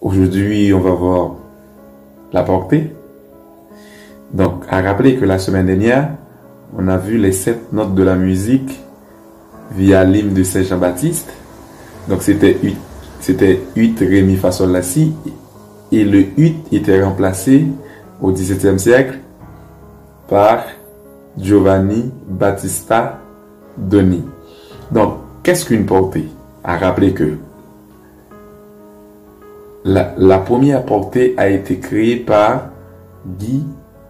Aujourd'hui, on va voir la portée. Donc, à rappeler que la semaine dernière, on a vu les 7 notes de la musique via l'hymne de Saint Jean-Baptiste. Donc, c'était 8 Ré, Mi, Fa, Sol, La, Si. Et le 8 était remplacé au XVIIe siècle par Giovanni Battista Doni. Donc, qu'est-ce qu'une portée? À rappeler que la première portée a été créée par Guy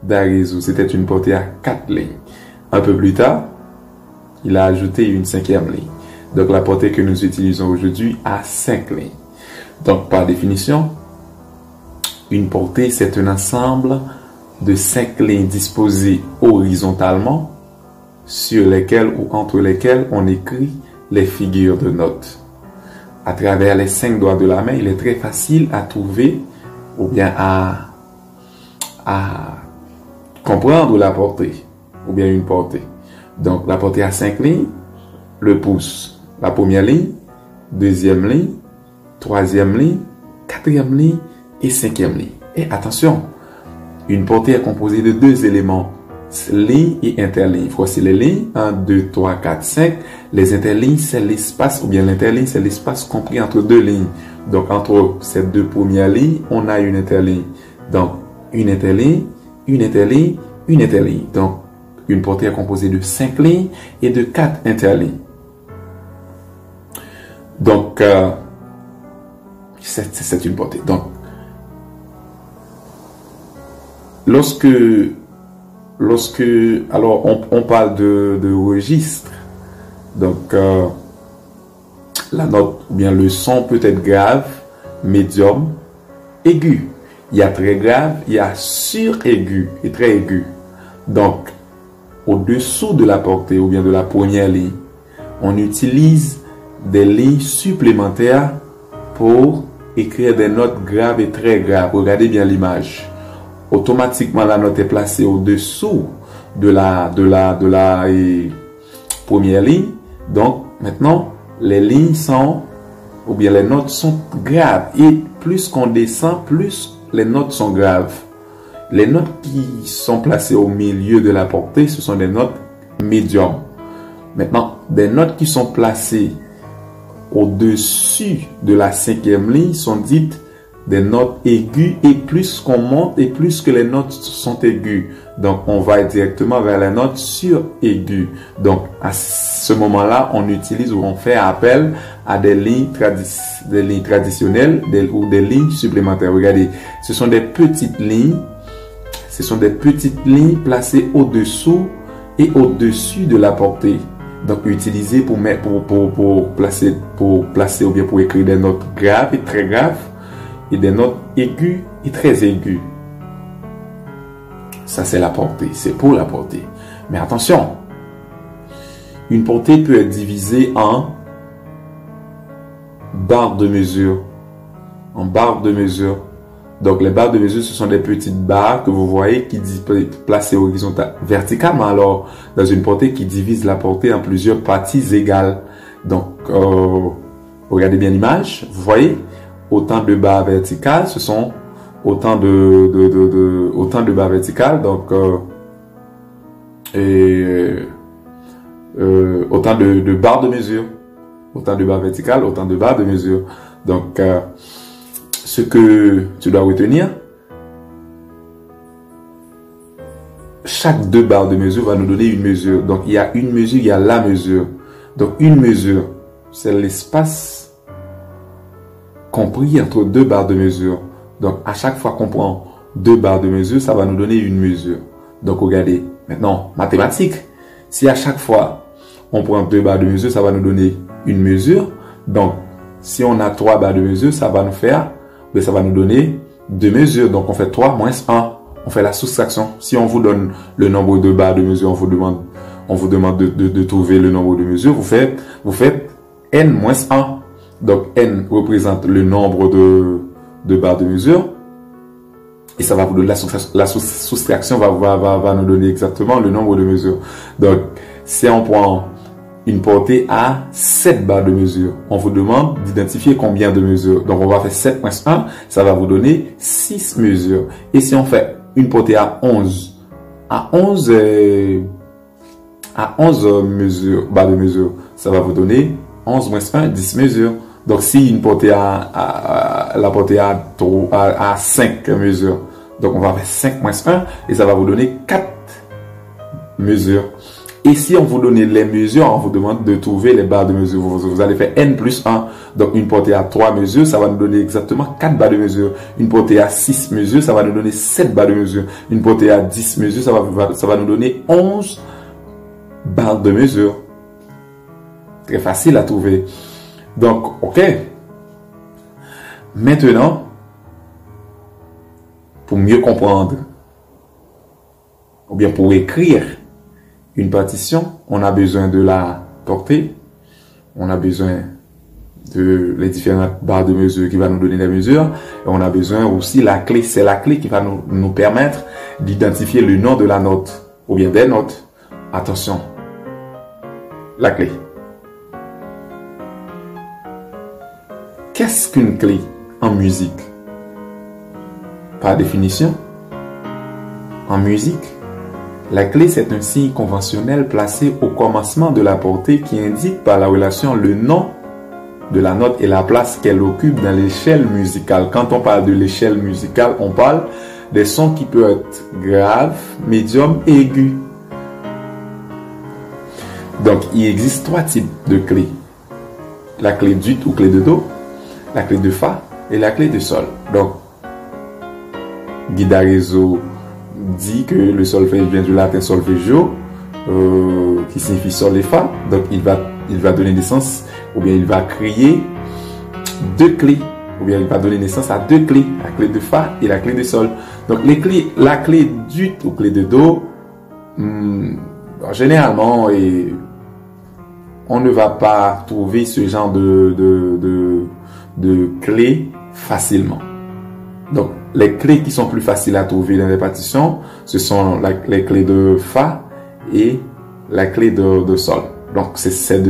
d'Arezzo. C'était une portée à 4 lignes. Un peu plus tard, il a ajouté une 5e ligne. Donc, la portée que nous utilisons aujourd'hui a 5 lignes. Donc, par définition, une portée, c'est un ensemble de 5 lignes disposées horizontalement sur lesquelles ou entre lesquelles on écrit les figures de notes. À travers les 5 doigts de la main, il est très facile à trouver ou bien à comprendre la portée ou bien une portée. Donc, la portée a 5 lignes, le pouce, la première ligne, deuxième ligne, troisième ligne, quatrième ligne et 5e ligne. Et attention, une portée est composée de 2 éléments, ligne et interligne. Voici les lignes, 1, 2, 3, 4, 5. Les interlignes, c'est l'espace, ou bien l'interligne, c'est l'espace compris entre 2 lignes. Donc, entre ces 2 premières lignes, on a une interligne. Donc, une interligne, une interligne, une interligne. Donc, une portée est composée de 5 lignes et de 4 interlignes. Donc, c'est une portée. Donc, alors on parle de registre, donc la note ou bien le son peut être grave, médium, aigu. Il y a très grave, il y a sur-aigu et très aigu. Donc, au-dessous de la portée ou bien de la première ligne, on utilise des lignes supplémentaires pour écrire des notes graves et très graves. Regardez bien l'image. Automatiquement, la note est placée au-dessous de la première ligne. Donc, maintenant, les lignes sont, ou bien les notes sont graves. Et plus qu'on descend, plus les notes sont graves. Les notes qui sont placées au milieu de la portée, ce sont des notes médium. Maintenant, des notes qui sont placées au-dessus de la 5e ligne sont dites des notes aiguës, et plus qu'on monte et plus que les notes sont aiguës. Donc, on va directement vers les notes sur-aiguës. Donc, à ce moment-là, on utilise ou on fait appel à des lignes traditionnelles ou des lignes supplémentaires. Regardez, ce sont des petites lignes. Ce sont des petites lignes placées au-dessous et au-dessus de la portée. Donc, utilisées pour placer ou bien pour écrire des notes graves et très graves, et des notes aiguës et très aiguës. Ça, c'est la portée. C'est pour la portée. Mais attention, une portée peut être divisée en barres de mesure. En barres de mesure. Donc, les barres de mesure, ce sont des petites barres que vous voyez qui placées verticalement. Alors, dans une portée qui divise la portée en plusieurs parties égales. Donc, regardez bien l'image. Vous voyez? Autant de barres verticales, ce sont autant de barres verticales, donc autant de barres de mesure, autant de barres verticales, autant de barres de mesure. Donc, ce que tu dois retenir, chaque 2 barres de mesure va nous donner une mesure. Donc, il y a une mesure, il y a la mesure. Donc, une mesure, c'est l'espace compris entre 2 barres de mesure. Donc, à chaque fois qu'on prend 2 barres de mesure, ça va nous donner une mesure. Donc, regardez. Maintenant, mathématiques. Si à chaque fois, on prend 2 barres de mesure, ça va nous donner une mesure. Donc, si on a 3 barres de mesure, ça va nous donner 2 mesures. Donc, on fait 3 moins 1. On fait la soustraction. Si on vous donne le nombre de barres de mesure, on vous demande de trouver le nombre de mesures. Vous faites n moins 1. Donc, n représente le nombre de barres de mesure. Et ça va vous donner la soustraction va nous donner exactement le nombre de mesures. Donc, si on prend une portée à 7 barres de mesure. On vous demande d'identifier combien de mesures. Donc, on va faire 7 moins 1, ça va vous donner 6 mesures. Et si on fait une portée à 11 mesures, barres de mesure, ça va vous donner 11 moins 1, 10 mesures. Donc, si une portée la portée à 5 mesures, donc on va faire 5 moins 1 et ça va vous donner 4 mesures. Et si on vous donne les mesures, on vous demande de trouver les barres de mesure. Vous allez faire n plus 1. Donc, une portée à 3 mesures, ça va nous donner exactement 4 barres de mesure. Une portée à 6 mesures, ça va nous donner 7 barres de mesure. Une portée à 10 mesures, ça va nous donner 11 barres de mesure. Très facile à trouver. Donc, OK. Maintenant, pour mieux comprendre, ou bien pour écrire une partition, on a besoin de la portée, on a besoin de les différentes barres de mesure qui va nous donner les mesures, et on a besoin aussi la clé. C'est la clé qui va nous permettre d'identifier le nom de la note, ou bien des notes. Attention, la clé. Qu'est-ce qu'une clé en musique? Par définition, en musique, la clé, c'est un signe conventionnel placé au commencement de la portée qui indique par la relation le nom de la note et la place qu'elle occupe dans l'échelle musicale. Quand on parle de l'échelle musicale, on parle des sons qui peuvent être graves, médiums et aigus. Donc, il existe 3 types de clés. La clé d'ut ou clé de do, la clé de fa et la clé de sol. Donc, Guida Rezo dit que le solfège vient du latin solfeggio, qui signifie sol et fa. Donc, il va donner naissance, ou bien il va créer 2 clés, ou bien il va donner naissance à 2 clés, la clé de fa et la clé de sol. Donc, la clé d'ut ou clé de do, généralement, on ne va pas trouver ce genre de clés facilement. Donc, les clés qui sont plus faciles à trouver dans les partitions, ce sont les clés de fa et la clé de sol. Donc, c'est ces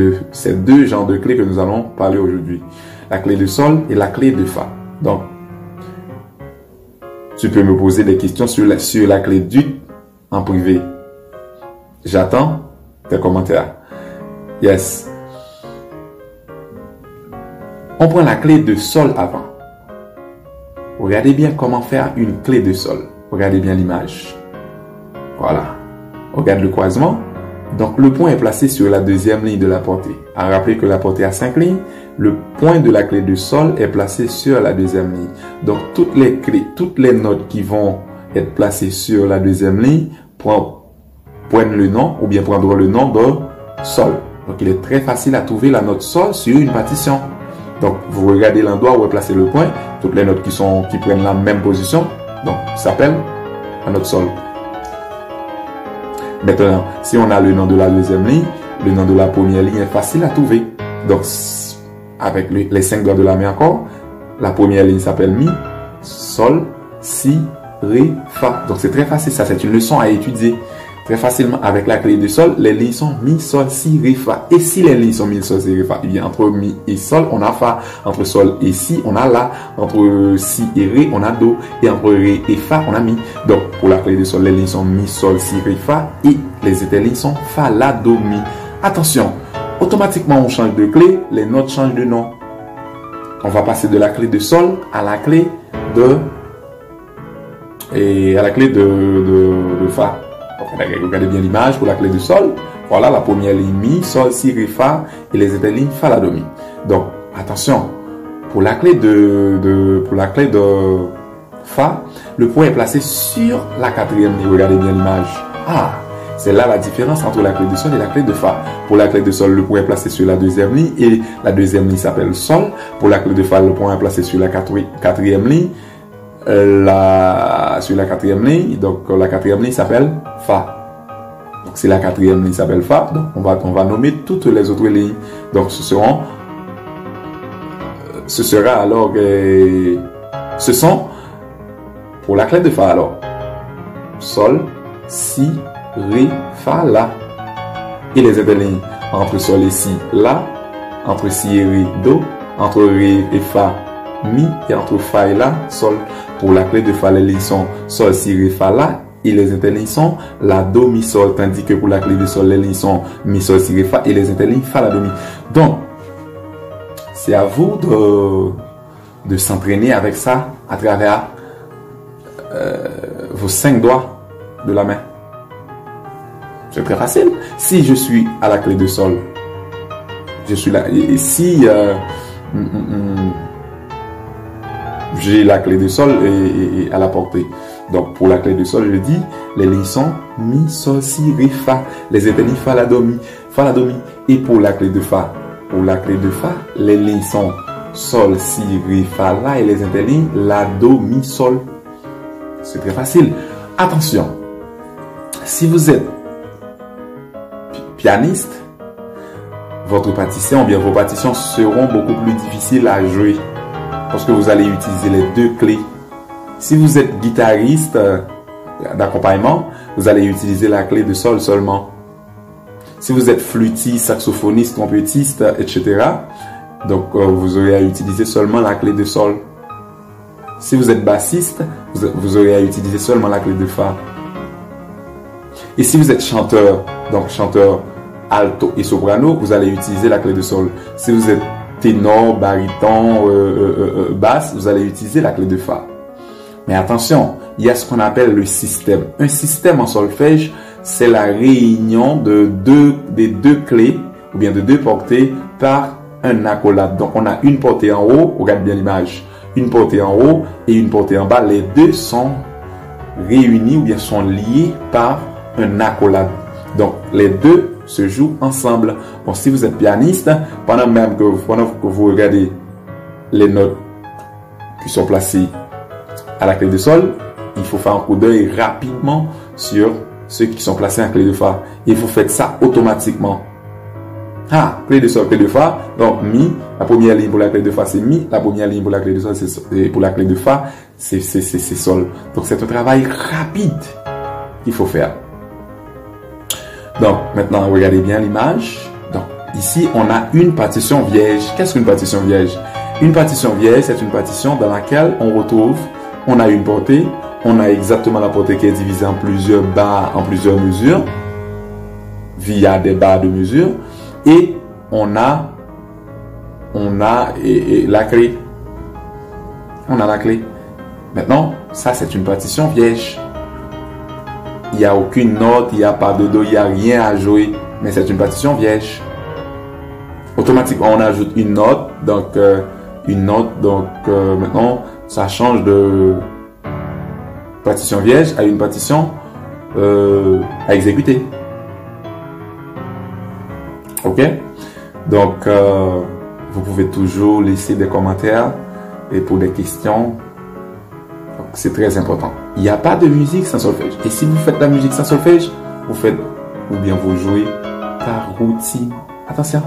deux genres de clés que nous allons parler aujourd'hui. La clé de sol et la clé de fa. Donc, tu peux me poser des questions sur la clé d'ut en privé. J'attends tes commentaires. Yes. On prend la clé de sol avant. Regardez bien comment faire une clé de sol. Regardez bien l'image. Voilà. Regarde le croisement. Donc, le point est placé sur la deuxième ligne de la portée. À rappeler que la portée a 5 lignes, le point de la clé de sol est placé sur la deuxième ligne. Donc, toutes les clés, toutes les notes qui vont être placées sur la deuxième ligne prennent le nom ou bien prendront le nom de sol. Donc, il est très facile à trouver la note sol sur une partition. Donc, vous regardez l'endroit où est placé le point. Toutes les notes qui prennent la même position, donc, s'appellent la note sol. Maintenant, si on a le nom de la deuxième ligne, le nom de la première ligne est facile à trouver. Donc, avec les 5 doigts de la main encore, la première ligne s'appelle mi, sol, si, ré, fa. Donc, c'est très facile. Ça, c'est une leçon à étudier. Très facilement, avec la clé de sol, les lignes sont mi, sol, si, ré, fa. Et si les lignes sont mi, sol, si, ré, fa, eh bien, entre mi et sol, on a fa. Entre sol et si, on a la. Entre si et ré, on a do. Et entre ré et fa, on a mi. Donc, pour la clé de sol, les lignes sont mi, sol, si, ré, fa. Et les autres lignes sont fa, la, do, mi. Attention, automatiquement, on change de clé, les notes changent de nom. On va passer de la clé de sol à la clé de fa. Regardez bien l'image pour la clé de sol. Voilà la première ligne mi, sol, si, ré, fa et les autres lignes fa, la, do, mi. Donc attention, pour la clé de fa, le point est placé sur la 4e ligne. Regardez bien l'image. Ah, c'est là la différence entre la clé de sol et la clé de fa. Pour la clé de sol, le point est placé sur la 2e ligne et la 2e ligne s'appelle sol. Pour la clé de fa, le point est placé sur la 4e ligne. Sur la 4e ligne, donc la 4e ligne s'appelle fa. Donc si la 4e ligne s'appelle fa, donc on va nommer toutes les autres lignes. Donc ce sont pour la clé de fa alors sol, si, ré, fa, la et les autres lignes. entre sol et si, la, entre si et ré, do, entre ré et fa, mi, et entre fa et la, sol. Pour la clé de fa, les lignes sont sol, si, ré, fa, la, et les interlignes sont la, do, mi, sol, tandis que pour la clé de sol, les lignes sont mi, sol, si, ré, fa, et les interlignes fa, la, do, mi. Donc, c'est à vous de s'entraîner avec ça à travers vos 5 doigts de la main. C'est très facile. Si je suis à la clé de sol, je suis là. Et si j'ai la clé de sol et à la portée. Donc pour la clé de sol, je dis les lignes sont mi, sol, si, ré, fa. Les interlignes fa, la, do, mi. Fa, la, do, mi. Et pour la clé de fa, les lignes sont sol, si, ré, fa, la. Et les interlignes la, do, mi, sol. C'est très facile. Attention, si vous êtes pianiste, votre partition ou bien vos partitions seront beaucoup plus difficiles à jouer parce que vous allez utiliser les 2 clés. Si vous êtes guitariste d'accompagnement, vous allez utiliser la clé de sol seulement. Si vous êtes flûtiste, saxophoniste, trompettiste, etc., donc vous aurez à utiliser seulement la clé de sol. Si vous êtes bassiste, vous aurez à utiliser seulement la clé de fa. Et si vous êtes chanteur, donc chanteur alto et soprano, vous allez utiliser la clé de sol. Si vous êtes ténor, baryton, basse, vous allez utiliser la clé de fa. Mais attention, il y a ce qu'on appelle le système. Un système en solfège, c'est la réunion des deux clés, ou bien de 2 portées par un accolade. Donc on a une portée en haut, regarde bien l'image, une portée en haut et une portée en bas. Les 2 sont réunis ou bien sont liés par un accolade. Donc les 2 se jouent ensemble. Bon, si vous êtes pianiste, pendant que vous regardez les notes qui sont placées à la clé de sol, il faut faire un coup d'œil rapidement sur ceux qui sont placés en clé de fa. Et vous faites ça automatiquement. Ah, clé de sol, clé de fa. Donc mi, la première ligne pour la clé de fa c'est mi, la première ligne pour la clé de sol c'est pour la clé de fa c'est sol. Donc c'est un travail rapide qu'il faut faire. Donc maintenant regardez bien l'image. Donc ici on a une partition vierge. Qu'est-ce qu'une partition vierge? Une partition vierge, c'est une partition dans laquelle on a une portée, on a exactement la portée qui est divisée en plusieurs barres, en plusieurs mesures, via des barres de mesure, et on a la clé. On a la clé. Maintenant, ça c'est une partition vierge. Il n'y a aucune note, il n'y a pas de do, il n'y a rien à jouer, mais c'est une partition vierge. Automatiquement, on ajoute une note, donc maintenant, ça change de partition vierge à une partition à exécuter. Ok? Donc, vous pouvez toujours laisser des commentaires et pour des questions. C'est très important. Il n'y a pas de musique sans solfège. Et si vous faites la musique sans solfège, vous faites ou bien vous jouez par routine. Attention.